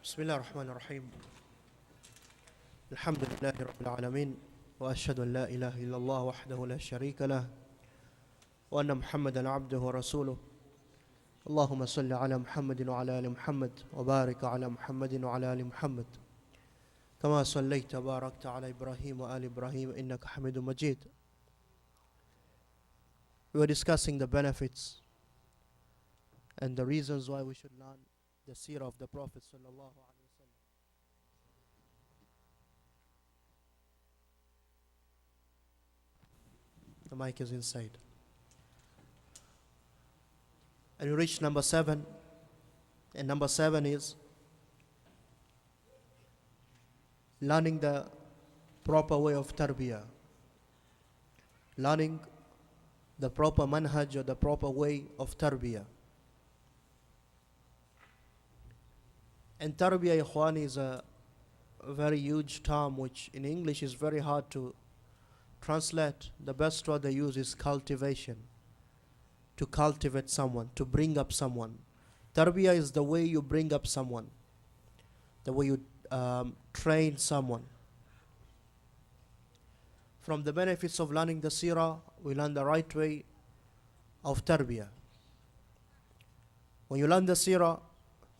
بسم الله الرحمن الرحيم الحمد لله رب العالمين وأشهد أن لا إله إلا الله وحده لا شريك له وأن محمدا عبده ورسوله اللهم صل على محمد وعلى آل محمد وبارك على محمد وعلى آل محمد كما صليت وباركت على إبراهيم وآل إبراهيم إنك حميد مجيد. We were discussing the benefits and the reasons why we should learn the Seerah of the Prophet sallallahu alaihi wasallam. The mic is inside. And we reached number 7. And number 7 is learning the proper way of tarbiyah. Learning the proper manhaj or the proper way of tarbiyah. And tarbiyah, ikhwan, is a very huge term which in English is very hard to translate. The best word they use is cultivation. To cultivate someone, to bring up someone. Tarbiyah is the way you bring up someone, the way you train someone. From the benefits of learning the seerah, we learn the right way of tarbiyah. When you learn the seerah,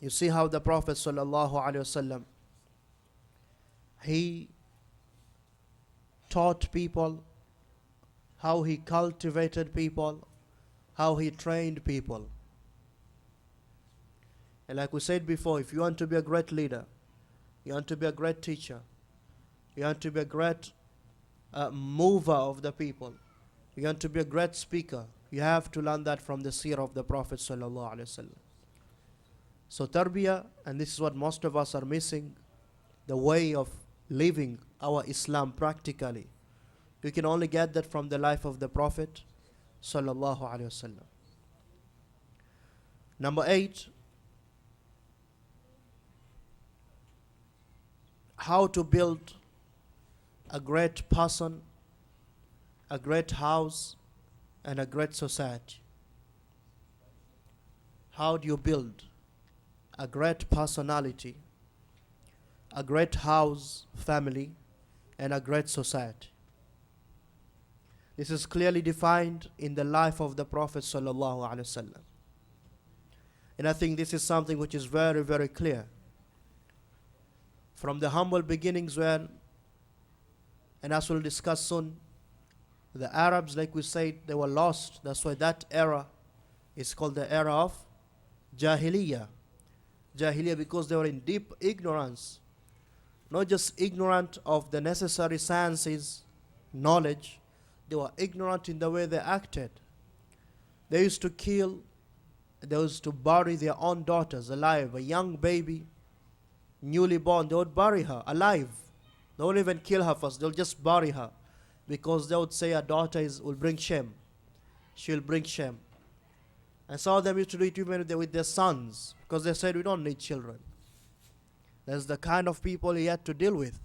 you see how the Prophet sallallahu alaihi wasallam, he taught people, how he cultivated people, how he trained people. And like we said before, if you want to be a great leader, you want to be a great teacher, you want to be a great mover of the people, you want to be a great speaker, you have to learn that from the seerah of the Prophet sallallahu alaihi wasallam. So tarbiyah, and this is what most of us are missing, the way of living our Islam practically. You can only get that from the life of the Prophet sallallahu alaihi wasallam. Number 8, how to build a great person, a great house, and a great society. How do you build a great personality, a great house, family, and a great society? This is clearly defined in the life of the Prophet sallallahu alaihi wasallam. And I think this is something which is very, very clear. From the humble beginnings when, and as we'll discuss soon, the Arabs, like we said, they were lost. That's why that era is called the era of Jahiliyyah. Jahiliyyah, because they were in deep ignorance. Not just ignorant of the necessary sciences, knowledge, they were ignorant in the way they acted. They used to kill, they used to bury their own daughters alive. A young baby, newly born, they would bury her alive. They won't even kill her first, they'll just bury her. Because they would say a daughter will bring shame. She will bring shame. And some of them used to do it even with their sons, because they said, we don't need children. That's the kind of people he had to deal with.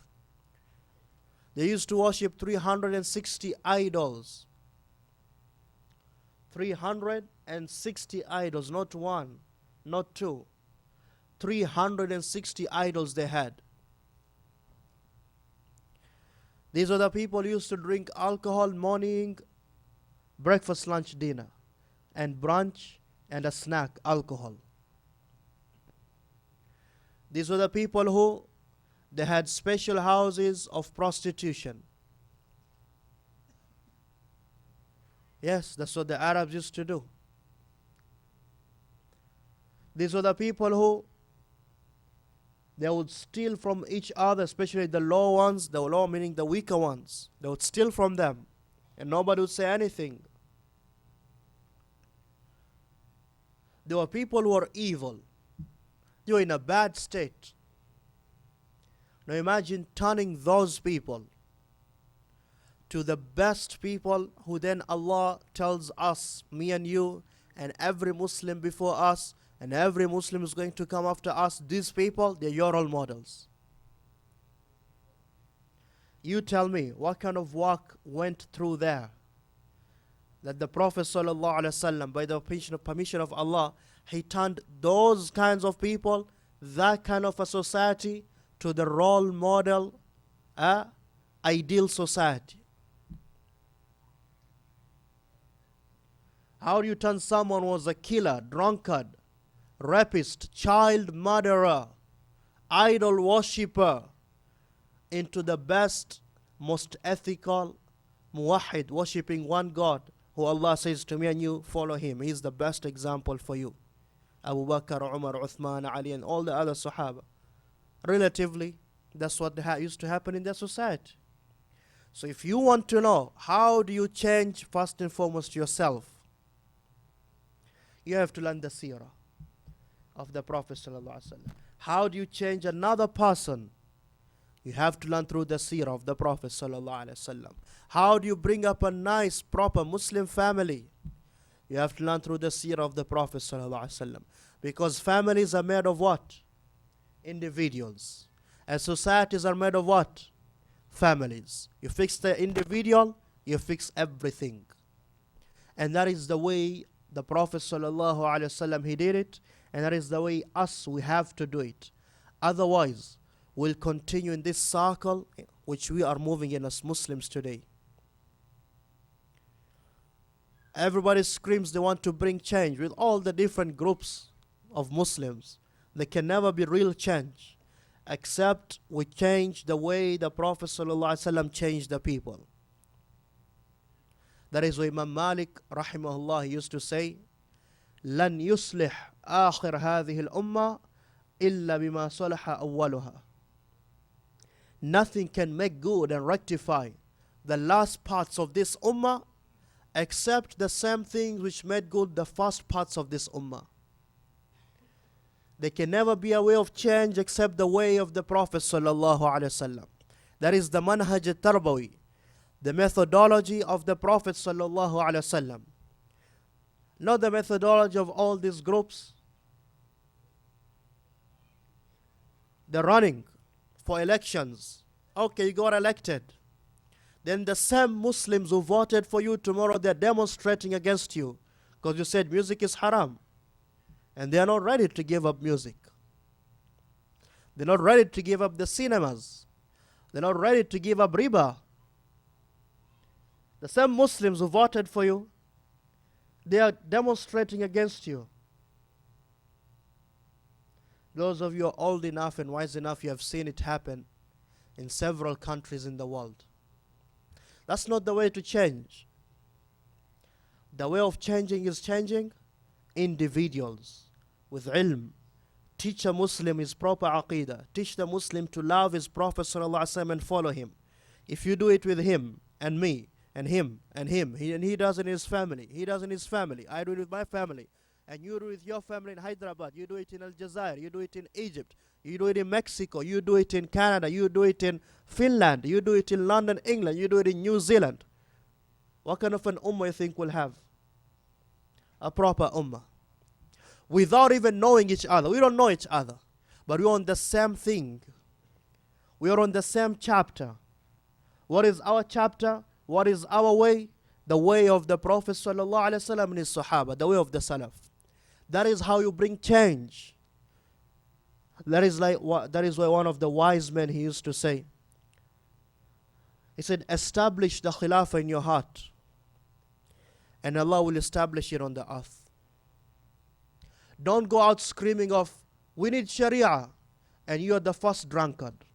They used to worship 360 idols. 360 idols, not one, not two. 360 idols they had. These are the people who used to drink alcohol morning, breakfast, lunch, dinner, and brunch, and a snack, alcohol. These were the people who they had special houses of prostitution. Yes, that's what the Arabs used to do. These were the people who they would steal from each other, especially the low ones, the low meaning the weaker ones. They would steal from them, and nobody would say anything. There were people who were evil. They were in a bad state. Now imagine turning those people to the best people who then Allah tells us, me and you, and every Muslim before us, and every Muslim is going to come after us. These people, they're your role models. You tell me, what kind of work went through there? That the Prophet ﷺ, by the permission of Allah, he turned those kinds of people that kind of a society to the role model, ideal society. How do you turn someone who was a killer, drunkard, rapist, child murderer, idol worshipper into the best, most ethical, muwahid, worshipping one God, who Allah says to me and you, follow him. He's the best example for you. Abu Bakr, Umar, Uthman, Ali, and all the other Sahaba. Relatively, that's what used to happen in their society. So if you want to know how do you change, first and foremost yourself, you have to learn the Seerah of the Prophet ﷺ. How do you change another person? You have to learn through the Seerah of the Prophet ﷺ. How do you bring up a nice, proper Muslim family? You have to learn through the Seerah of the Prophet ﷺ. Because families are made of what? Individuals. And societies are made of what? Families. You fix the individual, you fix everything. And that is the way the Prophet ﷺ, he did it, and that is the way we have to do it. Otherwise, we'll continue in this circle which we are moving in as Muslims today. Everybody screams they want to bring change with all the different groups of Muslims. There can never be real change except we change the way the Prophet ﷺ changed the people. That is why Imam Malik rahimahullah used to say, لن يصلح آخر هذه الأمة إلا بما صلح أولها. Nothing can make good and rectify the last parts of this ummah except the same things which made good the first parts of this ummah. There can never be a way of change except the way of the Prophet sallallahu alaihi wasallam. That is the manhaj al-tarbawi, the methodology of the Prophet sallallahu alaihi wasallam. Not the methodology of all these groups. They're running for elections. Okay, you got elected. Then the same Muslims who voted for you tomorrow, they're demonstrating against you because you said music is haram. And they are not ready to give up music. They're not ready to give up the cinemas. They're not ready to give up riba. The same Muslims who voted for you, they are demonstrating against you. Those of you are old enough and wise enough, you have seen it happen in several countries in the world. That's not the way to change. The way of changing is changing individuals with ilm. Teach a Muslim his proper aqidah. Teach the Muslim to love his Prophet ﷺ and follow him. If you do it with him and me and him and him, he does it in his family, he does it in his family, I do it with my family, and you do it with your family in Hyderabad, you do it in Aljazair, you do it in Egypt, you do it in Mexico, you do it in Canada, you do it in Finland, you do it in London, England, you do it in New Zealand. What kind of an ummah you think we'll have? A proper ummah. Without even knowing each other. We don't know each other. But we're on the same thing. We are on the same chapter. What is our chapter? What is our way? The way of the Prophet ﷺ and his Sahaba. The way of the Salaf. That is how you bring change. That is why one of the wise men, he used to say, he said, establish the khilafah in your heart, and Allah will establish it on the earth. Don't go out screaming of, we need Sharia, and you are the first drunkard.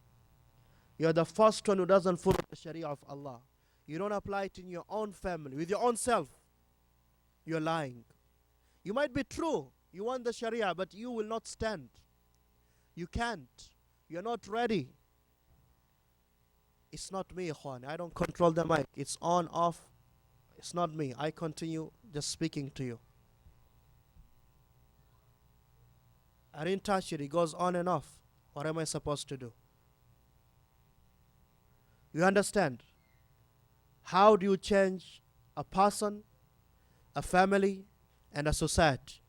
You are the first one who doesn't follow the Sharia of Allah. You don't apply it in your own family, with your own self. You're lying. You might be true. You want the Sharia, but you will not stand. You can't. You're not ready. It's not me, Ikhwan. I don't control the mic. It's on, off. It's not me. I continue just speaking to you. I didn't touch it. It goes on and off. What am I supposed to do? You understand? How do you change a person, a family, and a society?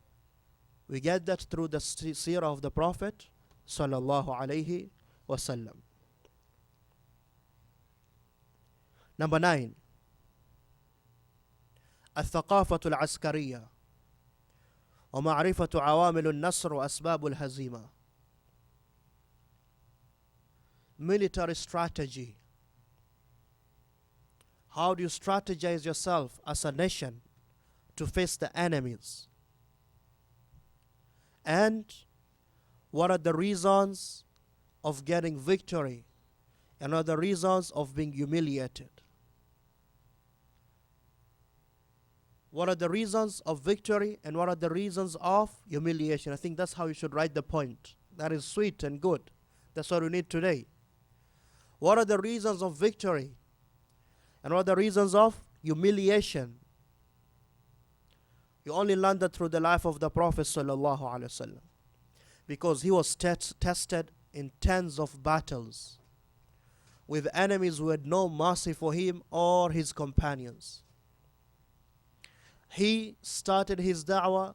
We get that through the seerah of the Prophet sallallahu alaihi wasallam. Number 9. الثقافة العسكرية ومعرفة عوامل النصر وأسباب الهزيمة. military strategy. How do you strategize yourself as a nation to face the enemies? And what are the reasons of getting victory? And what are the reasons of being humiliated? What are the reasons of victory and what are the reasons of humiliation? I think that's how you should write the point. That is sweet and good. That's what we need today. What are the reasons of victory? And what are the reasons of humiliation? You only learn that through the life of the Prophet ﷺ, because he was tested in tens of battles with enemies who had no mercy for him or his companions. He started his da'wah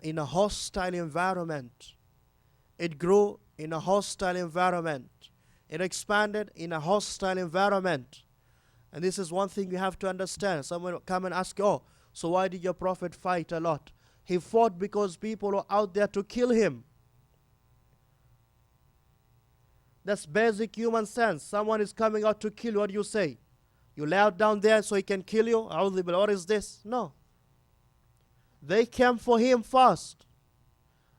in a hostile environment. It grew in a hostile environment. It expanded in a hostile environment. And this is one thing you have to understand. Someone will come and ask you, oh, so why did your prophet fight a lot? He fought because people were out there to kill him. That's basic human sense. Someone is coming out to kill you. What do you say? You lay out down there so he can kill you? What is this? No. They came for him first.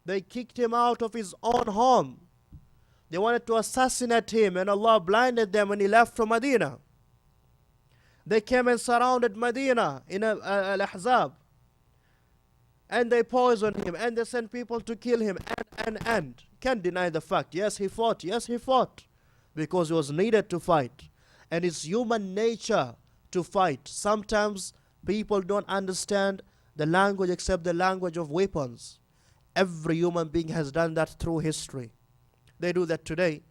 They kicked him out of his own home. They wanted to assassinate him, and Allah blinded them when he left from Medina. They came and surrounded Medina in Al-Ahzab. And they poisoned him, and they sent people to kill him, and. Can't deny the fact. Yes, he fought. Yes, he fought. Because he was needed to fight. And it's human nature to fight. Sometimes people don't understand the language except the language of weapons. Every human being has done that through history. They do that today.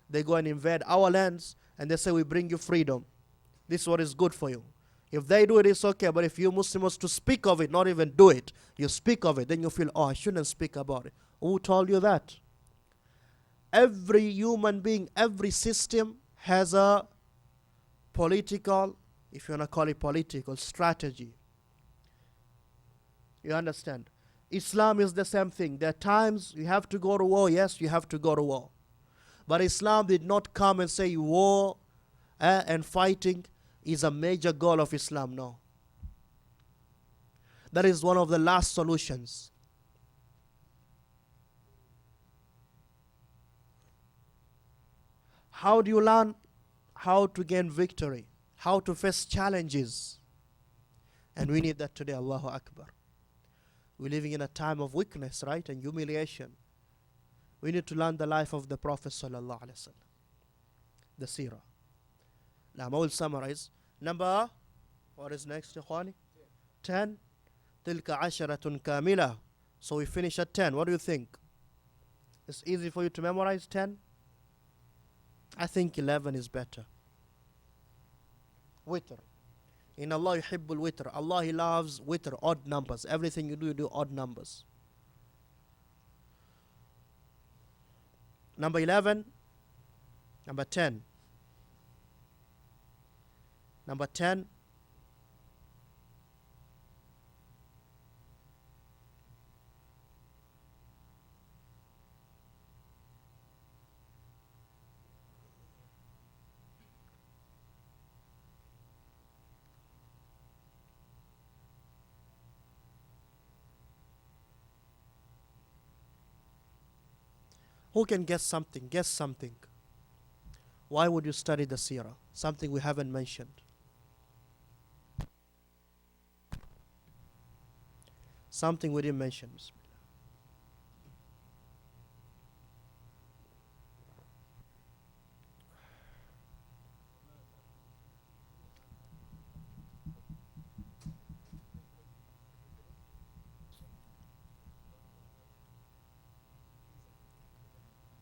They go and invade our lands and they say, we bring you freedom. This is what is good for you. If they do it, it's okay. But if you Muslims to speak of it, not even do it, you speak of it, then you feel, oh, I shouldn't speak about it. Who told you that? Every human being, every system has a political, if you want to call it political, strategy. You understand? Islam is the same thing. There are times you have to go to war. Yes, you have to go to war. But Islam did not come and say war and fighting is a major goal of Islam. No. That is one of the last solutions. How do you learn how to gain victory? How to face challenges? And we need that today. Allahu Akbar. We're living in a time of weakness, right? And humiliation. We need to learn the life of the Prophet sallallahu alaihi wasallam. The Seerah. Now I will summarize. Number, what is next, Ikhwani? 10. Tilka asharatun kamila. So we finish at 10. What do you think? It's easy for you to memorize 10? I think 11 is better. Witr. In Allah yuhibbul witr. Allah, He loves witr, odd numbers. Everything you do odd numbers. Number 11. Number 10. Number 10. Who can guess something? Guess something. Why would you study the Seerah? Something we haven't mentioned. Something we didn't mention.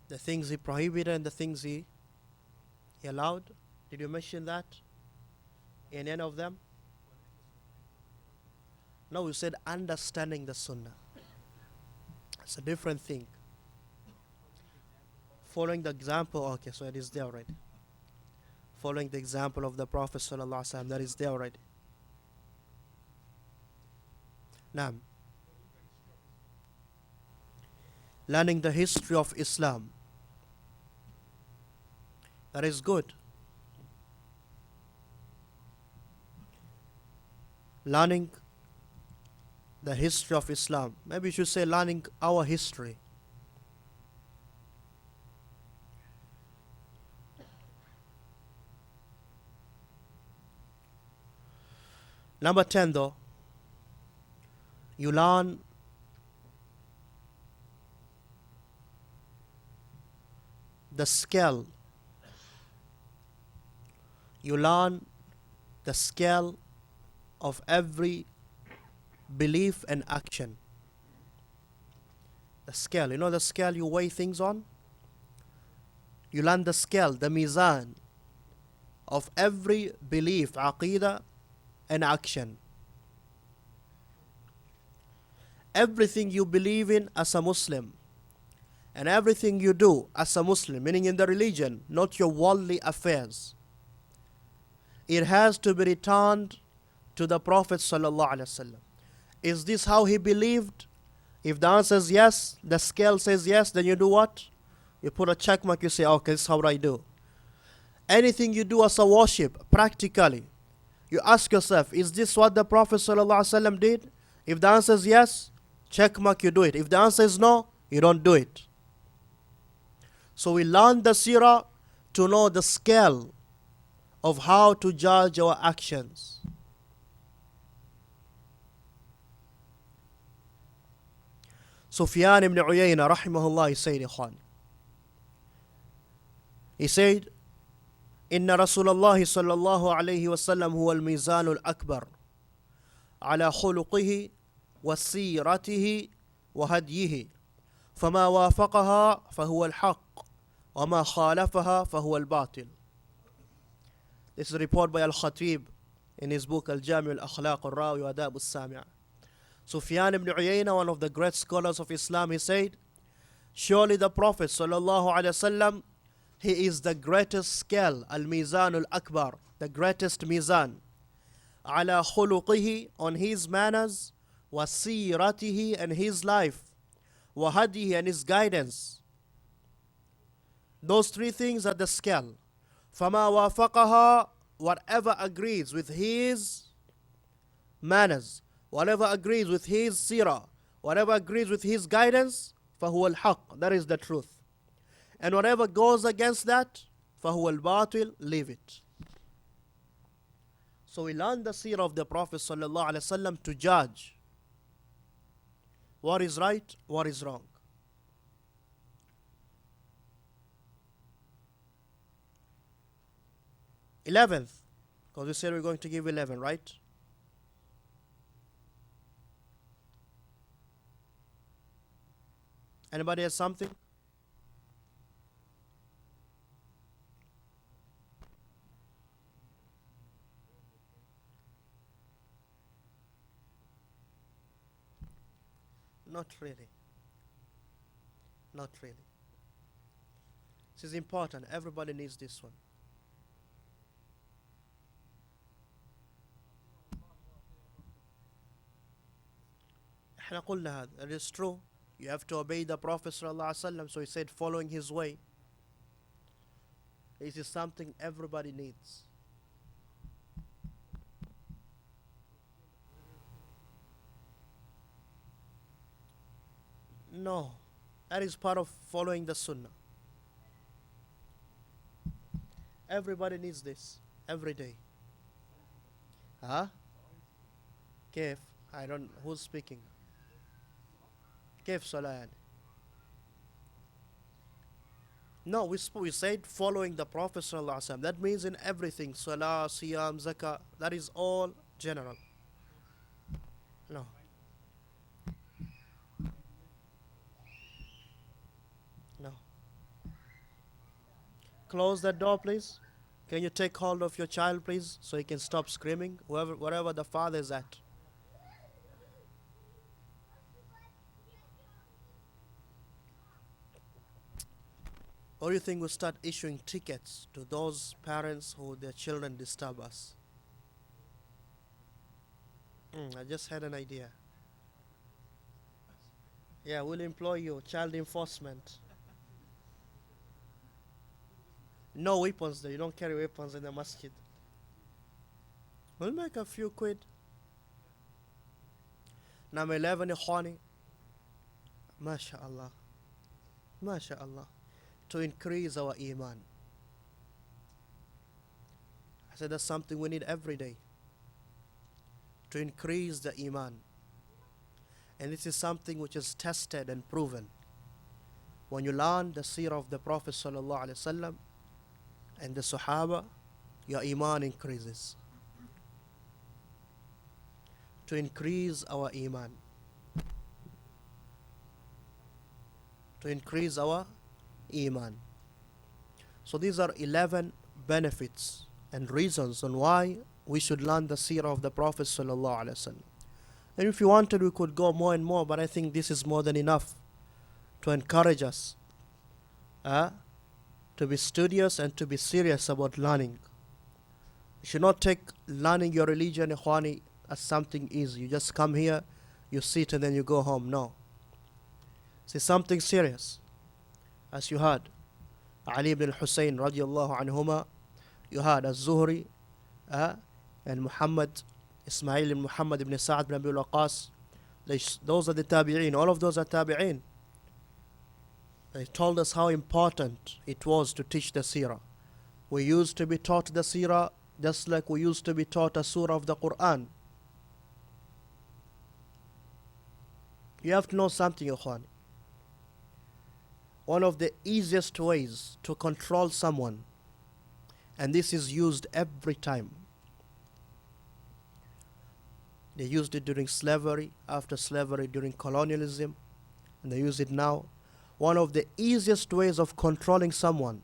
The things He prohibited and the things He allowed. Did you mention that in any of them? No, you said understanding the Sunnah. It's a different thing. Following the example, okay, so it is there already. Following the example of the Prophet sallallahu alaihi wasallam, that is there already. Now, learning the history of Islam. That is good. Learning the history of Islam. Maybe you should say learning our history. Number 10 though, you learn the scale. You learn the scale of every belief and action. The scale, you know the scale you weigh things on? You learn the scale, the mizan of every belief, aqidah and action. Everything you believe in as a Muslim and everything you do as a Muslim, meaning in the religion, not your worldly affairs, it has to be returned to the Prophet sallallahu alaihi wasallam. Is this how he believed? If the answer is yes, the scale says yes, then you do what? You put a check mark, you say, okay, this is how I do. Anything you do as a worship, practically, you ask yourself, is this what the Prophet ﷺ did? If the answer is yes, check mark, you do it. If the answer is no, you don't do it. So we learn the seerah to know the scale of how to judge our actions. Sufyan ibn Uyayna rahimahullah, he said, Ikhwan. He said, إن رسول الله صلى الله عليه وسلم هو الميزان الأكبر على خلقه وسيرته وهديه فما وافقها فهو الحق وما خالفها فهو الباطل. This is a report by Al-Khatib in his book Al-Jami' Al-Akhlaq Al-Rawi wa Adab Al-Sami'. Sufyan ibn Uyayna, one of the great scholars of Islam, he said, surely the Prophet sallallahu alaihi wasallam, he is the greatest scale, al-mizan al-akbar, the greatest mizan. Ala khuluqihi, on his manners, wa siratihi, and his life, wa hadihi, and his guidance. Those three things are the scale. Fama wafaqaha, whatever agrees with his manners, whatever agrees with his seerah, whatever agrees with his guidance, fahuwa al-haq, that is the truth. And whatever goes against that, فَهُوَ الْبَاطِل, leave it. So we learn the seerah of the Prophet ﷺ to judge what is right, what is wrong. 11th, because we said we're going to give 11, right? Anybody has something? Not really. Not really. This is important. Everybody needs this one. احنا قلنا هذا. It is true. You have to obey the Prophet صلى الله عليه وسلم. So he said following his way. This is something everybody needs. No, that is part of following the Sunnah. Everybody needs this every day. Huh? كيف? I don't. Who's speaking? كيف صلاة يعني? No, we said following the Prophet صلى الله عليه وسلم. That means in everything. Salah, siyam, zakah. That is all general. No. No. Close that door, please. Can you take hold of your child, please, so he can stop screaming, wherever the father is at. Or do you think we'll start issuing tickets to those parents who their children disturb us? I just had an idea. Yeah, we'll employ you, child enforcement. No weapons there. You don't carry weapons in the masjid. We'll make a few quid. Number 11, ikhwani. MashaAllah. MashaAllah. To increase our iman. I said that's something we need every day. To increase the iman. And this is something which is tested and proven. When you learn the seerah of the Prophet sallallahu alaihi wasallam and the Sahaba, your iman increases. To increase our iman. To increase our iman. So these are 11 benefits and reasons on why we should learn the seerah of the Prophet sallallahu alaihi wasallam. And if you wanted, we could go more and more, but I think this is more than enough to encourage us to be studious and to be serious about learning. You should not take learning your religion, ikhwani, as something easy. You just come here, you sit, and then you go home. No. It's something serious. As you heard, Ali ibn al-Hussein radiallahu anhuma, you heard Az-Zuhri, and Muhammad, Ismail ibn Muhammad ibn Sa'ad ibn Abi Waqas. Those are the tabi'een. All of those are tabi'een. They told us how important it was to teach the seerah. We used to be taught the seerah just like we used to be taught a surah of the Quran. You have to know something, ikhwan. One of the easiest ways to control someone, and this is used every time. They used it during slavery, after slavery, during colonialism, and they use it now. One of the easiest ways of controlling someone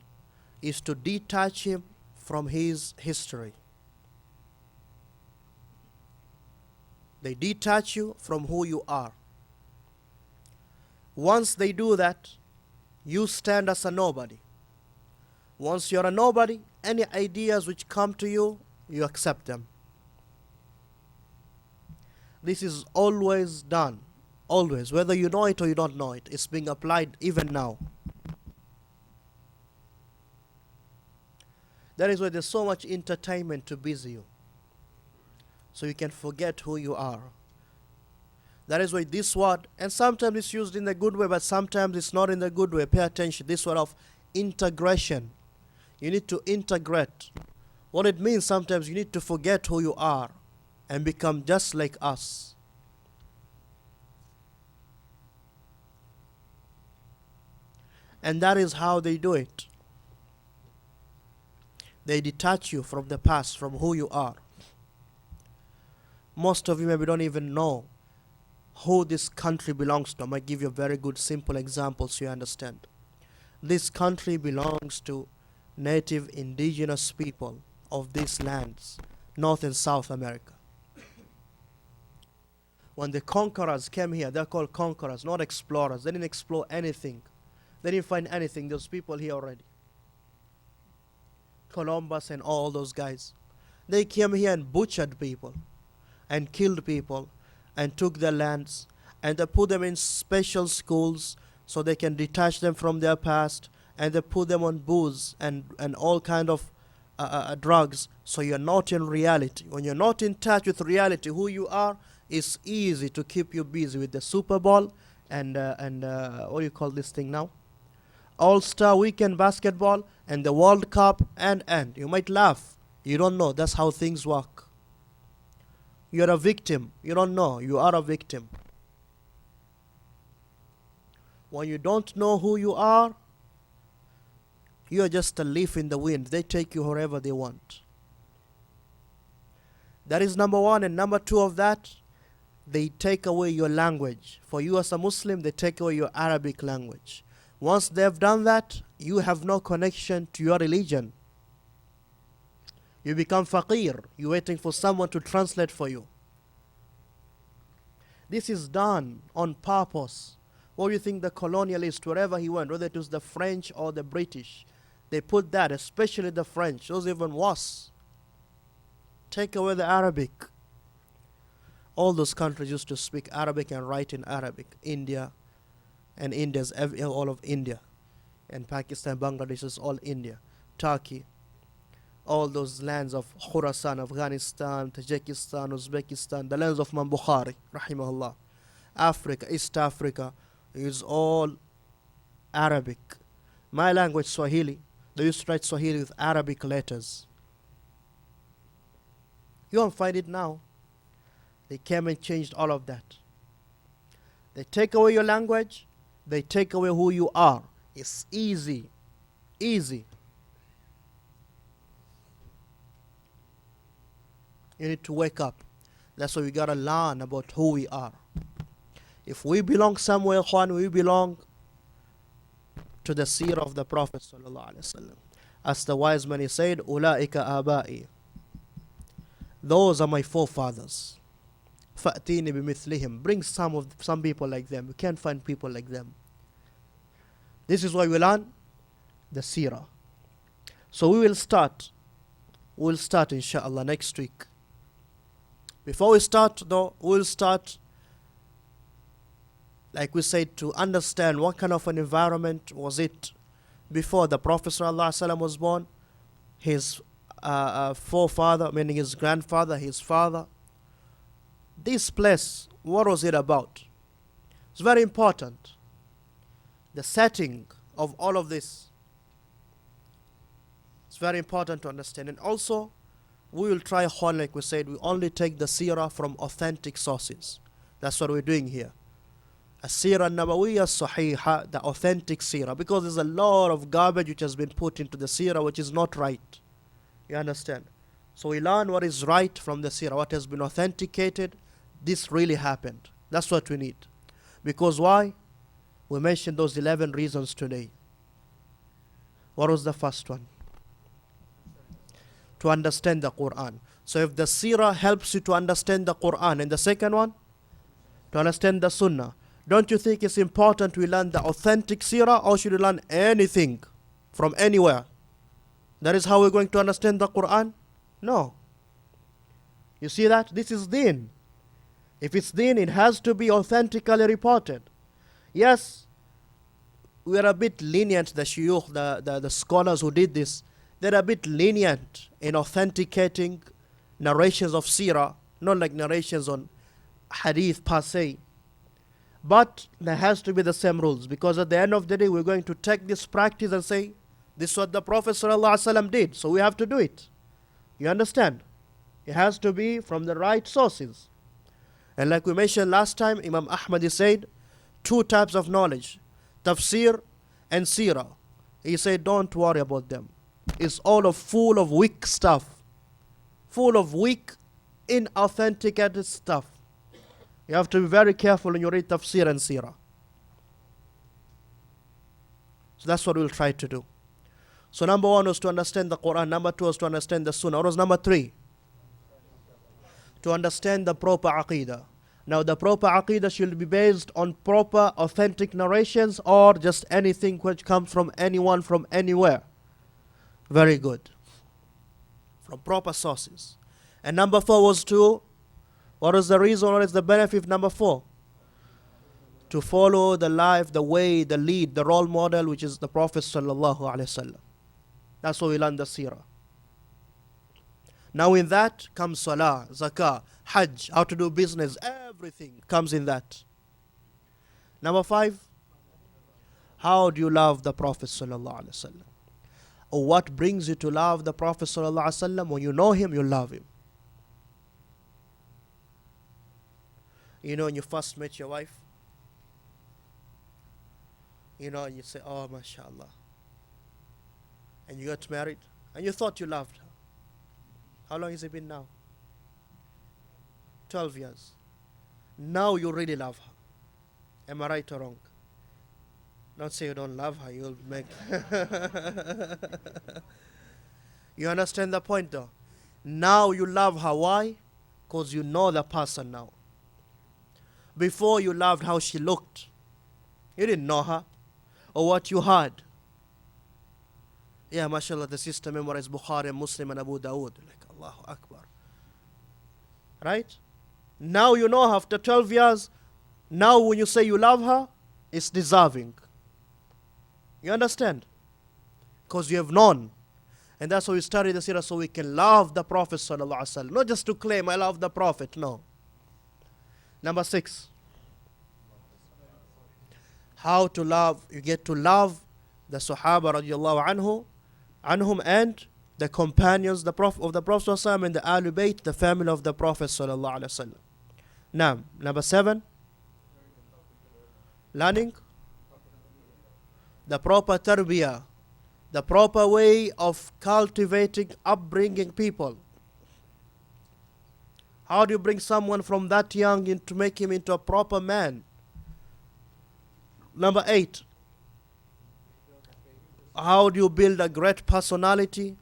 is to detach him from his history. They detach you from who you are. Once they do that, you stand as a nobody. Once you're a nobody, any ideas which come to you, you accept them. This is always done. Always. Whether you know it or you don't know it. It's being applied even now. That is why there's so much entertainment to busy you. So you can forget who you are. That is why this word, and sometimes it's used in the good way, but sometimes it's not in the good way. Pay attention. This word of integration. You need to integrate. What it means, sometimes you need to forget who you are and become just like us. And that is how they do it. They detach you from the past, from who you are. Most of you maybe don't even know who this country belongs to. I might give you a very good simple example so you understand. This country belongs to native indigenous people of these lands, North and South America. When the conquerors came here, they're called conquerors, not explorers. They didn't explore anything. They didn't find anything. There's people here already. Columbus and all those guys. They came here and butchered people and killed people and took their lands, and they put them in special schools so they can detach them from their past, and they put them on booze and all kind of drugs, so you're not in reality. When you're not in touch with reality, who you are, it's easy to keep you busy with the Super Bowl and what do you call this thing now? All-Star Weekend basketball and the World Cup and you might laugh. You don't know. That's how things work. You're a victim. You don't know. You are a victim. When you don't know who you are, you are just a leaf in the wind. They take you wherever they want. That is number one. And number two of that, they take away your language. For you as a Muslim, they take away your Arabic language. Once they've done that, you have no connection to your religion. You become faqir. You're waiting for someone to translate for you. This is done on purpose. What do you think the colonialist, wherever he went, whether it was the French or the British, they put that, especially the French, those even worse. Take away the Arabic. All those countries used to speak Arabic and write in Arabic. India, and India's all of India. And Pakistan, Bangladesh is all India. Turkey, all those lands of Khurasan, Afghanistan, Tajikistan, Uzbekistan, the lands of Imam Bukhari, rahimahullah. Africa, East Africa, is all Arabic. My language, Swahili, they used to write Swahili with Arabic letters. You won't find it now. They came and changed all of that. They take away your language, they take away who you are. It's easy. Easy. You need to wake up. That's why we gotta learn about who we are. If we belong somewhere, Juan, we belong to the seerah of the Prophet sallallahu alaihi wasallam. As the wise man he said, "Ulaika abai." Those are my forefathers. Fa'tini bimithlihim. Bring some people like them. You can't find people like them. This is why we learn the seerah. So we will start. We'll start inshallah next week. Before we start though, we'll start, like we said, to understand what kind of an environment was it before the Prophet ﷺ was born, his forefather, meaning his grandfather, his father. This place, what was it about? It's very important. The setting of all of this. It's very important to understand. And also, we will try, like we said, we only take the seerah from authentic sources. That's what we're doing here. A seerah nabawiyya sahiha, the authentic seerah. Because there's a lot of garbage which has been put into the seerah which is not right. You understand? So we learn what is right from the seerah, what has been authenticated. This really happened. That's what we need. Because why? We mentioned those 11 reasons today. What was the first one? To understand the Quran. So if the seerah helps you to understand the Quran, and the second one, to understand the Sunnah, don't you think it's important we learn the authentic seerah, or should we learn anything from anywhere? That is how we're going to understand the Quran? No. You see that? This is deen. If it's deen, it has to be authentically reported. Yes, we are a bit lenient, the shuyukh, the scholars who did this, they're a bit lenient in authenticating narrations of seerah, not like narrations on hadith per se. But there has to be the same rules, because at the end of the day, we're going to take this practice and say, this is what the Prophet ﷺ did, so we have to do it. You understand? It has to be from the right sources. And like we mentioned last time, Imam Ahmad said, 2 types of knowledge, tafsir and seerah. He said, don't worry about them. It's all full of weak stuff. Full of weak, inauthenticated stuff. You have to be very careful when you read tafsir and seerah. So that's what we'll try to do. So number 1 was to understand the Quran. Number 2 was to understand the Sunnah. What was number 3? To understand the proper aqidah. Now the proper aqidah should be based on proper authentic narrations, or just anything which comes from anyone from anywhere. Very good. From proper sources. And number 4 was to, what is the reason, what is the benefit of number 4? To follow the life, the way, the lead, the role model, which is the Prophet sallallahu alaihi wasallam. That's why we learn the seerah. Now in that comes salah, zakah, hajj, how to do business, everything comes in that. Number 5, how do you love the Prophet sallallahu alaihi wasallam? Or what brings you to love the Prophet sallallahu alaihi wasallam? When you know him, you love him. You know, when you first met your wife, you know, and you say, oh, mashallah. And you got married, and you thought you loved her. How long has it been now? 12 years. Now you really love her. Am I right or wrong? Don't say you don't love her, you'll make... You understand the point though? Now you love her. Why? Because you know the person now. Before you loved how she looked. You didn't know her. Or what you heard. Yeah, mashallah, the sister memorized Bukhari and Muslim and Abu Dawood. Like, Allahu Akbar. Right? Now you know her after 12 years. Now when you say you love her, it's deserving. You understand? Because you have known. And that's why we study the Seerah, so we can love the Prophet sallallahu alaihi wasallam. Not just to claim I love the Prophet, no. Number 6. How to love, you get to love the Sahaba radiallahu anhum and the companions of the Prophet sallallahu alaihi wasallam and the Ahlul Bayt, the family of the Prophet sallallahu alaihi wasallam. Now, number 7. Learning the proper tarbiyah, the proper way of cultivating, upbringing people. How do you bring someone from that young to make him into a proper man? Number 8. How do you build a great personality,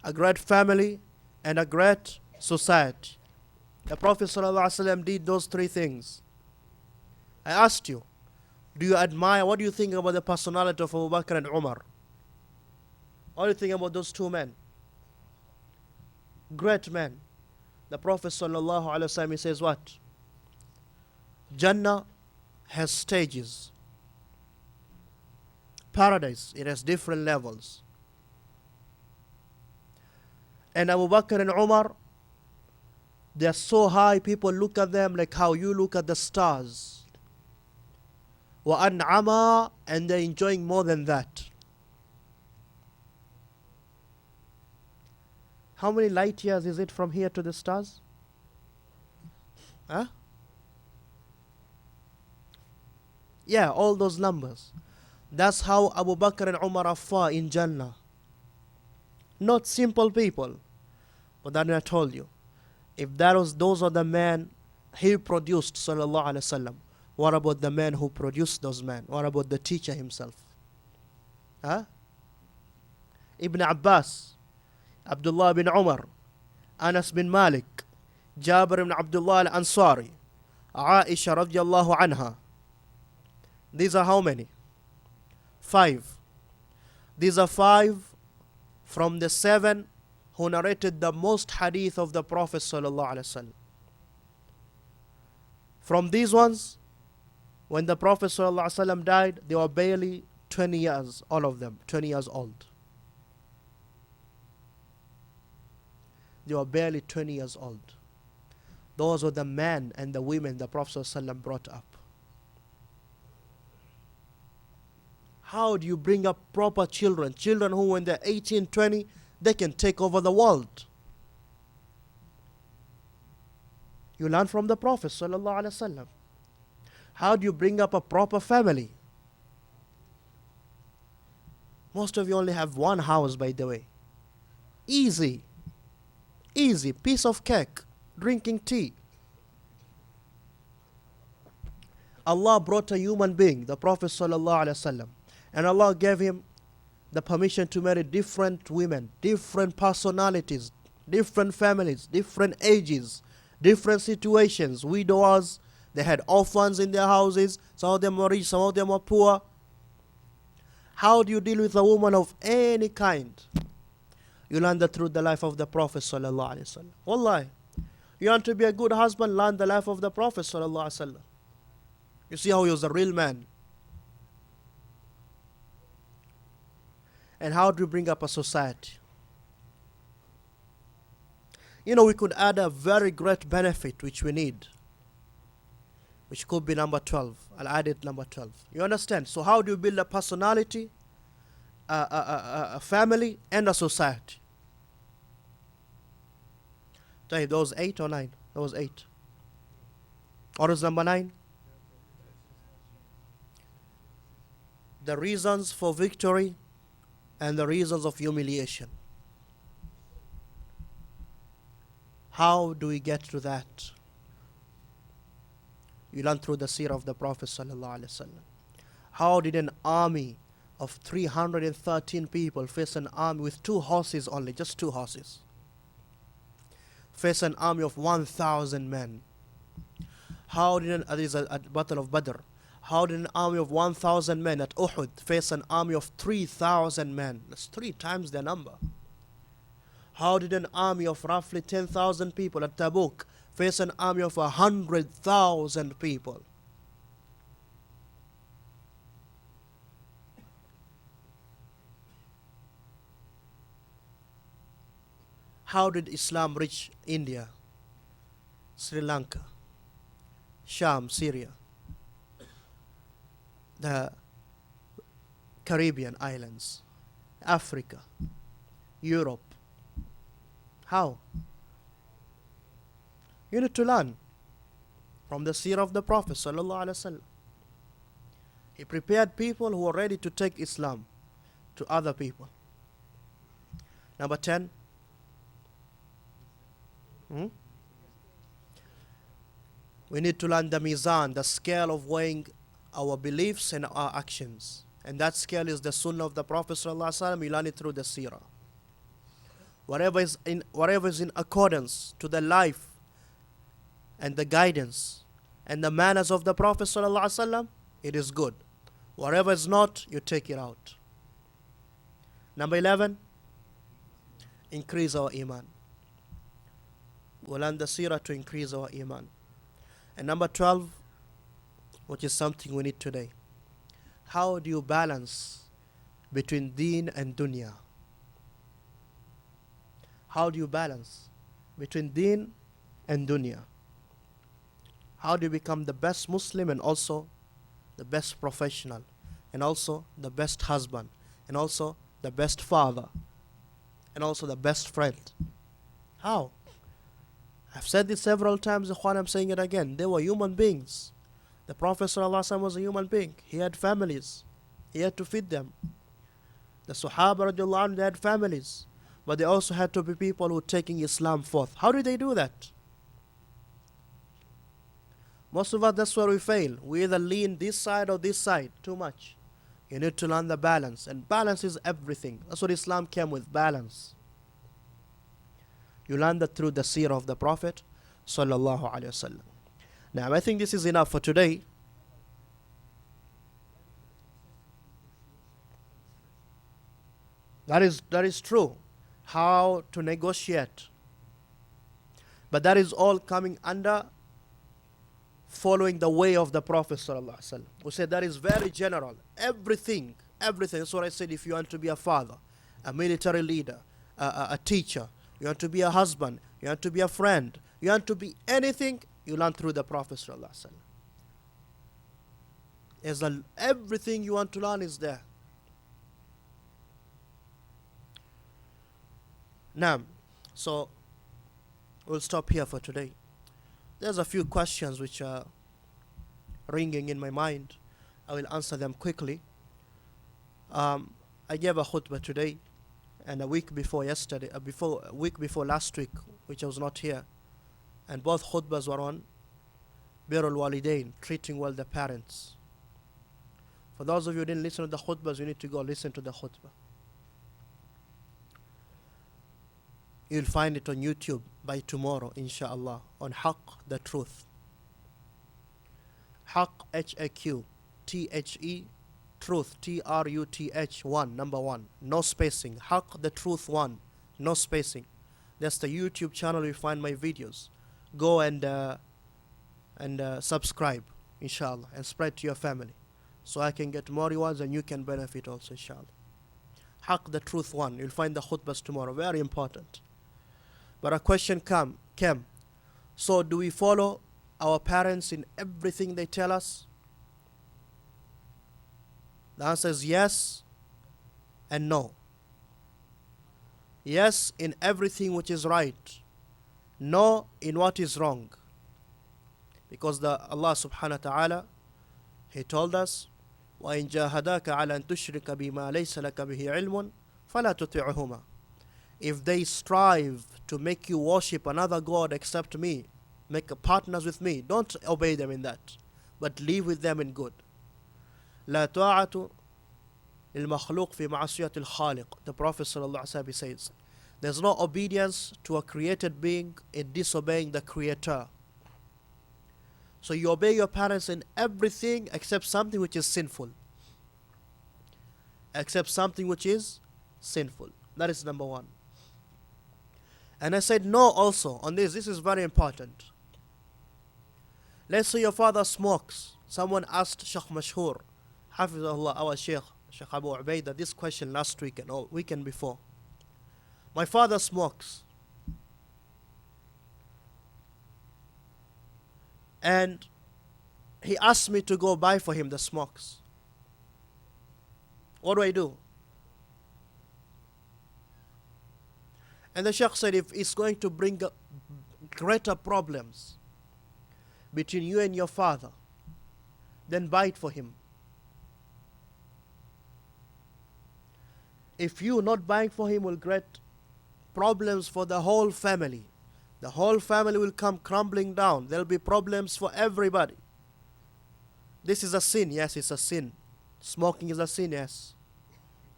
a great family, and a great society? The Prophet ﷺ did those 3 things. I asked you, do you admire, what do you think about the personality of Abu Bakr and Umar? What do you think about those 2 men? Great men. The Prophet ﷺ, he says what? Jannah has stages. Paradise, it has different levels. And Abu Bakr and Umar, they are so high, people look at them like how you look at the stars. وَأَنْعَمَا, and they're enjoying more than that. How many light years is it from here to the stars? Huh? Yeah, all those numbers. That's how Abu Bakr and Umar are far in Jannah. Not simple people. But then I told you, if those are the men he produced, sallallahu alaihi wasallam, what about the man who produced those men? What about the teacher himself? Huh? Ibn Abbas, Abdullah bin Umar, Anas bin Malik, Jabir ibn Abdullah al-Ansari, Aisha radiallahu anha. These are how many? 5. These are 5 from the 7 who narrated the most hadith of the Prophet sallallahu alaihi wasallam. From these ones, when the Prophet sallallahu alaihi wasallam died, they were barely 20 years, all of them, 20 years old. They were barely 20 years old. Those were the men and the women the Prophet sallallahu alaihi wasallam brought up. How do you bring up proper children? Children who when they're 18, 20, they can take over the world. You learn from the Prophet sallallahu alaihi wasallam. How do you bring up a proper family? Most of you only have one house, by the way. Easy. Easy. Piece of cake. Drinking tea. Allah brought a human being, the Prophet sallallahu alaihi wasallam, and Allah gave him the permission to marry different women, different personalities, different families, different ages, different situations. Widowers, they had orphans in their houses. Some of them were rich, some of them were poor. How do you deal with a woman of any kind? You learn that through the life of the Prophet sallallahu alaihi wasallam. Wallahi, you want to be a good husband, learn the life of the Prophet sallallahu alaihi wasallam. You see how he was a real man. And how do you bring up a society? You know, we could add a very great benefit which we need, which could be number 12. I'll add it number 12. You understand? So how do you build a personality, a family, and a society? Tell you, those 8 or 9? Those 8. Or is number 9? The reasons for victory and the reasons of humiliation. How do we get to that? You learn through the seerah of the Prophet sallallahu alaihi wasallam. How did an army of 313 people face an army with 2 horses only, just 2 horses? Face an army of 1,000 men. How did this is a battle of Badr. How did an army of 1,000 men at Uhud face an army of 3,000 men? That's 3 times their number. How did an army of roughly 10,000 people at Tabuk face an army of 100,000 people? how did Islam reach India, Sri Lanka, Sham, Syria, the Caribbean islands, Africa, Europe? How? You need to learn from the seerah of the Prophet sallallahu alaihi wasallam. He prepared people who were ready to take Islam to other people. Number 10. We need to learn the mizan, the scale of weighing our beliefs and our actions. And that scale is the sunnah of the Prophet sallallahu alaihi wasallam. We learn it through the seerah. Whatever is in accordance to the life and the guidance and the manners of the Prophet sallallahu alaihi wasallam, it is good. Whatever is not, you take it out. Number 11, increase our iman. We'll learn the seerah to increase our iman. And number 12, which is something we need today. How do you balance between deen and dunya? How do you balance between deen and dunya? How do you become the best Muslim and also the best professional and also the best husband and also the best father and also the best friend? How? I've said this several times, Ikhwan, I'm saying it again. They were human beings. The Prophet ﷺ was a human being. He had families. He had to feed them. The Sahaba radiallahu anhu, they had families. But they also had to be people who were taking Islam forth. How did they do that? Most of us, that's where we fail. We either lean this side or this side too much. You need to learn the balance. And balance is everything. That's what Islam came with, balance. You learn that through the seerah of the Prophet sallallahu alaihi wasallam. Now, I think this is enough for today. That is true. How to negotiate. But that is all coming under following the way of the Prophet sallallahu alaihi wasallam. We said that is very general. Everything. That's what I said. If you want to be a father, a military leader, a teacher, you want to be a husband, you want to be a friend, you want to be anything, you learn through the Prophet sallallahu alaihi wasallam. Everything you want to learn is there. Now, so we'll stop here for today. There's a few questions which are ringing in my mind. I will answer them quickly. I gave a khutbah today, and a week before last week, which I was not here, and both khutbahs were on birrul walidain, treating well the parents. For those of you who didn't listen to the khutbahs, you need to go listen to the khutbah. You'll find it on YouTube by tomorrow, inshallah, on Haqq, the truth. Haqq, H-A-Q, T-H-E, truth, T-R-U-T-H, 1, number 1, no spacing. Haqq, the truth, 1, no spacing. That's the YouTube channel you find my videos. Go and subscribe, inshallah, and spread to your family, so I can get more rewards and you can benefit also, inshallah. Haqq, the truth, 1. You'll find the khutbahs tomorrow, very important. But a question came. So do we follow our parents in everything they tell us? The answer is yes and no. Yes in everything which is right. No in what is wrong. Because Allah subhanahu wa ta'ala, He told us, وَإِن جَاهَدَاكَ عَلَى أَن تُشْرِكَ بِمَا لَيْسَ لَكَ بِهِ عِلْمٌ فَلَا تُطِعْهُمَا. If they strive to make you worship another God except me, make partners with me, don't obey them in that, but live with them in good. لا طاعة للمخلوق في معصية الخالق. The Prophet sallallahu alaihi wasallam says, there's no obedience to a created being in disobeying the Creator. So you obey your parents in everything except something which is sinful. Except something which is sinful. That is number 1. And I said no also on this. This is very important. Let's say your father smokes. Someone asked Shaykh Mashhur, Hafizahullah, our Shaykh Abu Ubaidah, this question last week and weekend before. My father smokes. And he asked me to go buy for him the smokes. What do I do? And the Shaikh said, if it's going to bring greater problems between you and your father, then buy it for him. If you not buying for him will create problems for the whole family. The whole family will come crumbling down. There will be problems for everybody. This is a sin. Yes, it's a sin. Smoking is a sin. Yes,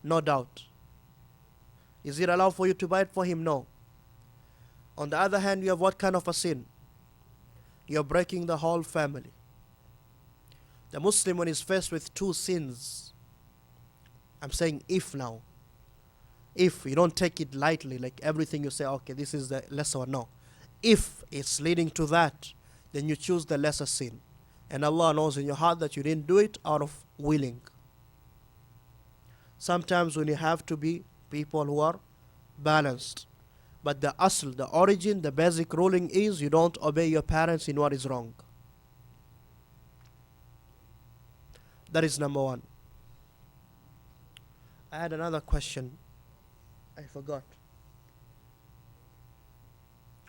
no doubt. Is it allowed for you to buy it for him? No. On the other hand, you have what kind of a sin? You're breaking the whole family. The Muslim, when he's faced with two sins, I'm saying if now, if you don't take it lightly, like everything you say, okay, this is the lesser one. No. If it's leading to that, then you choose the lesser sin. And Allah knows in your heart that you didn't do it out of willing. Sometimes when you have to be people who are balanced. But the asl, the origin, the basic ruling is you don't obey your parents in what is wrong. That is number one. I had another question. I forgot.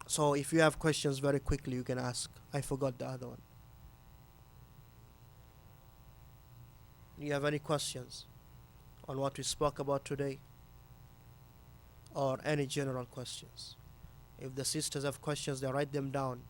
So if you have questions very quickly, you can ask. I forgot the other one. Do you have any questions on what we spoke about today? Or any general questions? If the sisters have questions, they write them down.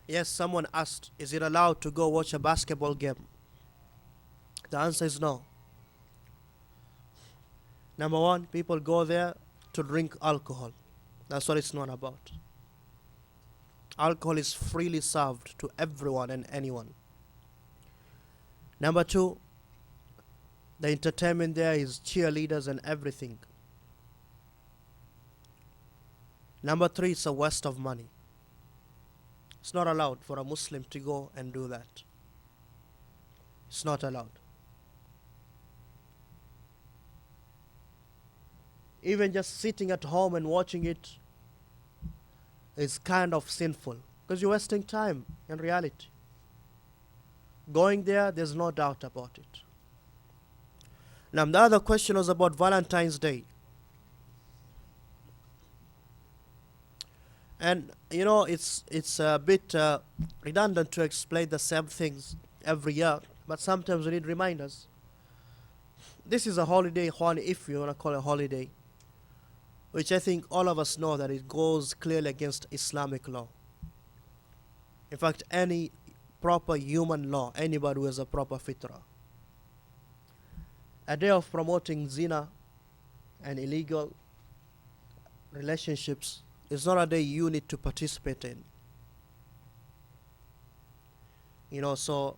Yes, someone asked, is it allowed to go watch a basketball game? The answer is no. Number one, people go there to drink alcohol. That's what it's not about. Alcohol is freely served to everyone and anyone. Number two, the entertainment there is cheerleaders and everything. Number three, it's a waste of money. It's not allowed for a Muslim to go and do that. It's not allowed. Even just sitting at home and watching it is kind of sinful because you're wasting time in reality. Going there, there's no doubt about it. Now, the other question was about Valentine's Day. And, you know, it's a bit redundant to explain the same things every year, but sometimes we need reminders. This is a holiday, if you want to call it a holiday, which I think all of us know that it goes clearly against Islamic law. In fact, any proper human law, anybody who has a proper fitrah. A day of promoting zina and illegal relationships is not a day you need to participate in. You know, so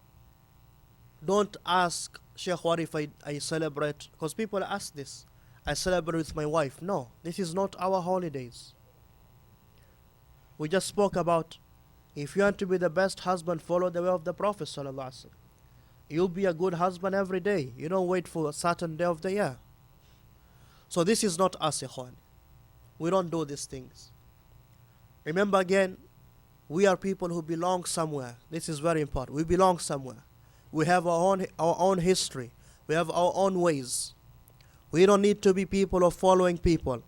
don't ask, Sheikh, what if I celebrate? Because people ask this. I celebrate with my wife. No, this is not our holidays. We just spoke about if you want to be the best husband, follow the way of the Prophet ﷺ. You'll be a good husband every day. You don't wait for a certain day of the year. So this is not us, ikhwan. We don't do these things. Remember again, we are people who belong somewhere. This is very important. We belong somewhere. We have our own history. We have our own ways. We don't need to be people of following people.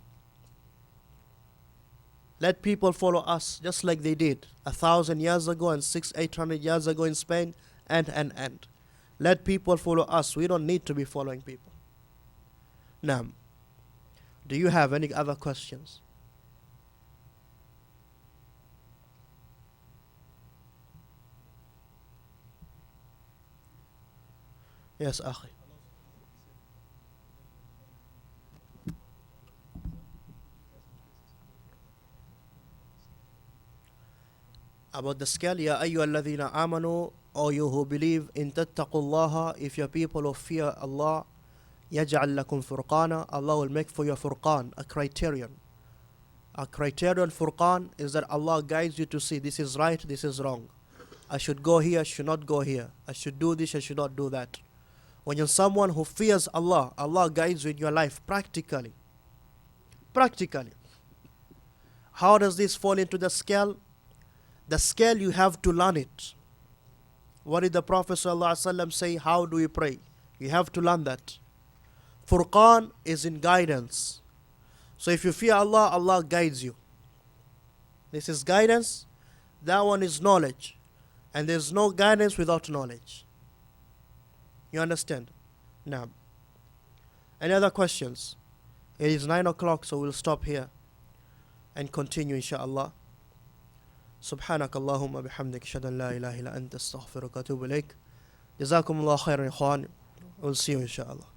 Let people follow us just like they did 1,000 years ago and 800 years ago in Spain and. Let people follow us. We don't need to be following people. Now, do you have any other questions? Yes, Akhi. About the scale, Ya ayyuhalladhina amanu, O you who believe, in tattaqullaha, if your people who fear Allah, yaj'al lakum furqana, Allah will make for you a furqan, a criterion. A criterion furqan is that Allah guides you to see this is right, this is wrong. I should go here, I should not go here. I should do this, I should not do that. When you're someone who fears Allah, Allah guides you in your life practically. Practically. How does this fall into the scale? The scale, you have to learn it. What did the Prophet ﷺ say? How do you pray? You have to learn that. Furqan is in guidance. So if you fear Allah, Allah guides you. This is guidance. That one is knowledge. And there's no guidance without knowledge. You understand? Now, any other questions? It is 9 o'clock, so we'll stop here and continue inshallah. سبحانك اللهم بحمدك أشهد أن لا إله إلا أنت أستغفرك وأتوب إليك. جزاكم الله خيرا يا إخوان. We'll see you inshallah.